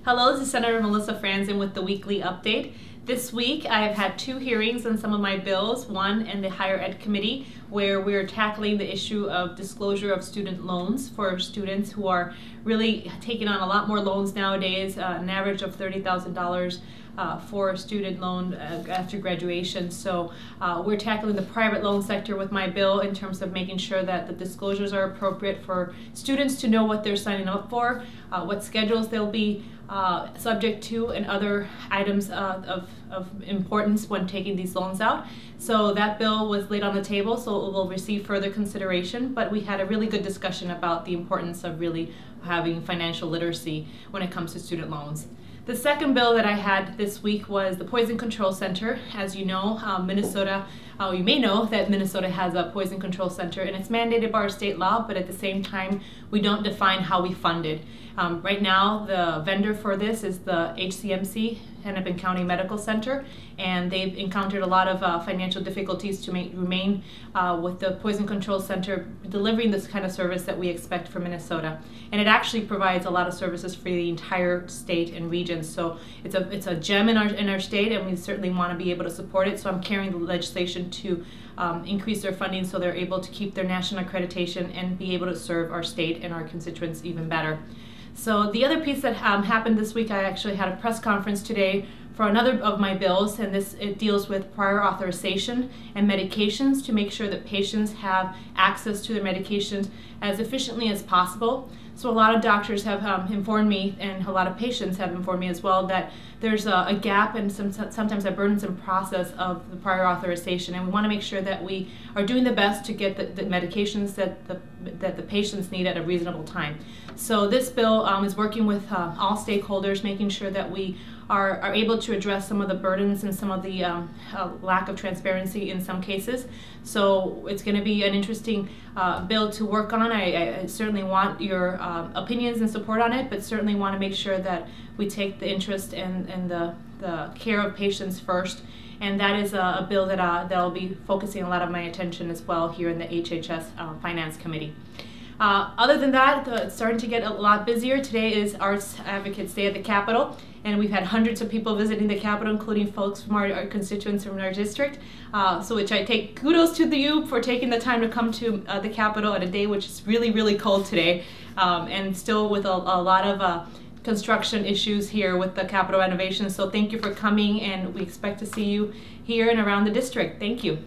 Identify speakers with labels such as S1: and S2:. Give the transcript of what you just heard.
S1: Hello, this is Senator Melisa Franzen with the weekly update. This week I have had two hearings on some of my bills, one in the Higher Ed Committee where we're tackling the issue of disclosure of student loans for students who are really taking on a lot more loans nowadays, an average of $30,000 for a student loan after graduation. So we're tackling the private loan sector with my bill in terms of making sure that the disclosures are appropriate for students to know what they're signing up for, what schedules they'll be subject to, and other items of importance when taking these loans out. So that bill was laid on the table, so it will receive further consideration, but we had a really good discussion about the importance of really having financial literacy when it comes to student loans. The second bill that I had this week was the Poison Control Center. As you know, Minnesota, you may know that Minnesota has a Poison Control Center, and it's mandated by our state law, but at the same time, we don't define how we fund it. Right now, the vendor for this is the HCMC, Hennepin County Medical Center, and they've encountered a lot of financial difficulties to remain with the Poison Control Center delivering this kind of service that we expect from Minnesota. And it actually provides a lot of services for the entire state and region. So it's a gem in our state, and we certainly want to be able to support it. So I'm carrying the legislation to increase their funding so they're able to keep their national accreditation and be able to serve our state and our constituents even better. So the other piece that happened this week, I actually had a press conference today for another of my bills, and it deals with prior authorization and medications to make sure that patients have access to their medications as efficiently as possible. So a lot of doctors have informed me, and a lot of patients have informed me as well, that there's a gap and sometimes a burdensome process of the prior authorization, and we want to make sure that we are doing the best to get the medications that the patients need at a reasonable time. So this bill is working with all stakeholders, making sure that we are able to address some of the burdens and some of the lack of transparency in some cases. So it's going to be an interesting bill to work on. I certainly want your opinions and support on it, but certainly want to make sure that we take the interest and the care of patients first. And that is a bill that I'll be focusing a lot of my attention as well here in the HHS Finance Committee. Other than that, it's starting to get a lot busier. Today is Arts Advocates Day at the Capitol, and we've had hundreds of people visiting the Capitol, including folks from our constituents from our district. So which I take kudos to you for taking the time to come to the Capitol at a day which is really, really cold today, and still with a lot of construction issues here with the Capitol renovation. So thank you for coming, and we expect to see you here and around the district. Thank you.